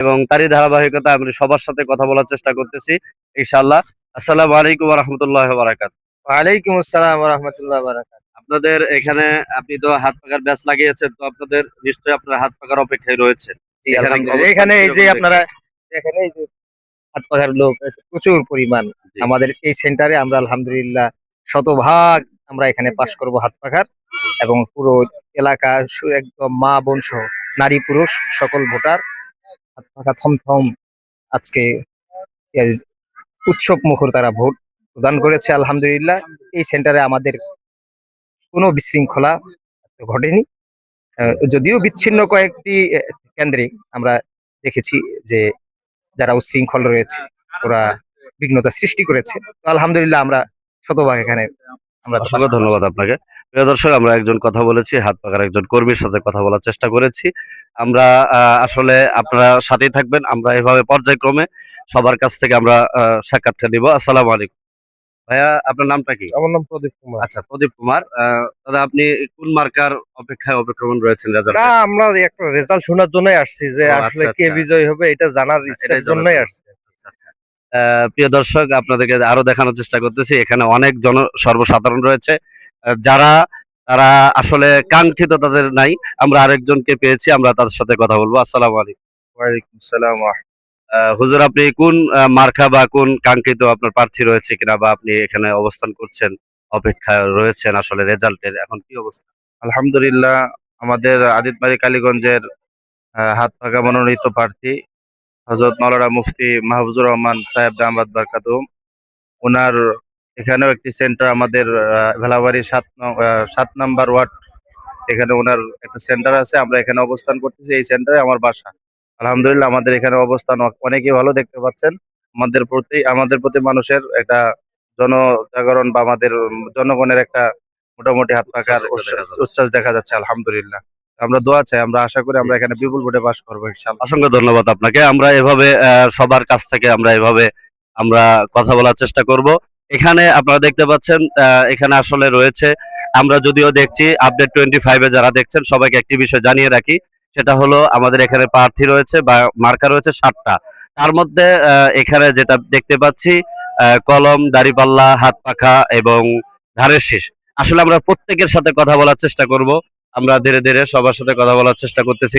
এবং তারই ধারাবাহিকতা আমি সবার সাথে কথা বলার চেষ্টা করতেছি ইনশাআল্লাহ। আসসালামু আলাইকুম ওয়া রাহমাতুল্লাহি ওয়া বারাকাতুহু। ওয়ালাইকুম আসসালাম ওয়া রাহমাতুল্লাহি ওয়া বারাকাতুহু। আপনাদের এখানে আপনি তো হাত পাখার ব্যাচ লাগিয়েছেন, তো আপনাদের নিশ্চয়ই আপনারা হাত পাখার অপেক্ষায় রয়েছেন। জি, এখানে আলহামদুলিল্লাহ। অবস্থান এখানে এই যে কিরকম আপনারা দেখছেন? এখানে এই যে হাত পাখার লোক প্রচুর পরিমাণ। জি, আমাদের এই সেন্টারে আমরা আলহামদুলিল্লাহ শতভাগ আমরা এখানে পাস করব হাত পাখার, এবং পুরো এলাকা একদম মা বোন সহ নারী পুরুষ সকল ভোটার হাত পাখা থমথম আজকে এ উৎসব মুখর তারা ভোট প্রদান করেছে আলহামদুলিল্লাহ। এই সেন্টারে আমাদের কোনো বিশৃঙ্খলা ঘটেনি। যদিও বিচ্ছিন্ন কয়েকটি কেন্দ্রে আমরা দেখেছি যে যারা উচ্ছৃঙ্খল রয়েছে ওরা বিঘ্নতা সৃষ্টি করেছে। তো আলহামদুলিল্লাহ আমরা শতভাগ এখানে আমরা তো পাস অসংখ্য করছি। ধন্যবাদ আপনাকে। প্রিয় দর্শক, আমরা একজন কথা বলেছি, হাত পাখার একজন কর্মীর সাথে কথা বলার চেষ্টা করেছি। আমরা আসলে আপনারা সাথেই থাকবেন। আমরা এভাবে পর্যায়ক্রমে সবার কাছ থেকে আমরা সাক্ষাৎকার নিব। আসসালামু আলাইকুম। ভাইয়া, আপনার নামটা কি? আমার নাম প্রদীপ কুমার। আচ্ছা, প্রদীপ কুমার। দাদা, আপনি কোন মার্কার অপেক্ষায় অপেক্ষমান রয়েছেন না, রেজাল্টের? আমরা একটা রেজাল্ট শোনার জন্যই আসছি যে ও আসলে আচ্ছা, কে আচ্ছা। বিজয়ী হবে এটা জানার ইচ্ছার এটাই জানার জন্যই জন্য। আসছি। আচ্ছা, আচ্ছা। প্রিয় দর্শক, আপনাদেরকে আরো দেখানোর চেষ্টা করতেছি। এখানে অনেক সর্বসাধারণ রয়েছে। যারা তারা আসলে কাঙ্ক্ষিত তাদের নাই। আমরা আরেকজনকে পেয়েছি, আমরা তাদের সাথে কথা বলবো। আসসালামু আলাইকুম। ওয়ালাইকুম আসসালাম। হুজুর, আপনি কোন মার্কা বা কোন কাঙ্ক্ষিত আপনার প্রার্থী রয়েছে কিনা, বা আপনি এখানে অবস্থান করছেন, অপেক্ষায় রয়েছেন আসলে রেজাল্টের এখন কি অবস্থা? আলহামদুলিল্লাহ, আমাদের আদিতবাড়ি কালীগঞ্জের হাত পাকা মনোনীত প্রার্থী হযরত মাওলানা মুফতি মাহফুজুর রহমান সাহেব দামাত বারকাতুহুম, ওনার এখানেও একটি সেন্টার আমাদের ভেলাবাড়ি ৭ নাম্বার ওয়ার্ড, এখানে ওনার একটা সেন্টার আছে। আমরা এখানে অবস্থান করতেছি, এই সেন্টারে আমার বাসা। আলহামদুলিল্লাহ, আমাদের এখানে অবস্থান অনেকেই ভালো দেখতে পাচ্ছেন। আমাদের প্রতি মানুষের একটা জনজাগরণ বা আমাদের জনগণের একটা মোটামুটি হাত পাকার উচ্ছ্বাস দেখা যাচ্ছে আলহামদুলিল্লাহ। আমরা দোয়া চাই, আমরা আশা করি আমরা এখানে বিপুল ভোটে পাস করবো ইনশাআল্লাহ। অসংখ্য ধন্যবাদ আপনাকে। আমরা এভাবে সবার কাছ থেকে আমরা এভাবে আমরা কথা বলার চেষ্টা করব। এখানে আপনারা দেখতে পাচ্ছেন, এখানে আসলে রয়েছে, আমরা যদিও দেখছি আপডেট 25 এ যারা দেখছেন সবাইকে একটি বিষয় জানিয়ে রাখি। সেটা হলো আমাদের এখানে প্রার্থী রয়েছে বা মার্কা রয়েছে 7টা। তার মধ্যে এখানে যেটা দেখতে পাচ্ছি, কলম, দাড়িপাল্লা, হাত পাখা এবং ধানের শীষ। আসলে আমরা প্রত্যেকের সাথে কথা বলার চেষ্টা করব। আমরা ধীরে ধীরে সবার সাথে কথা বলার চেষ্টা করতেছি।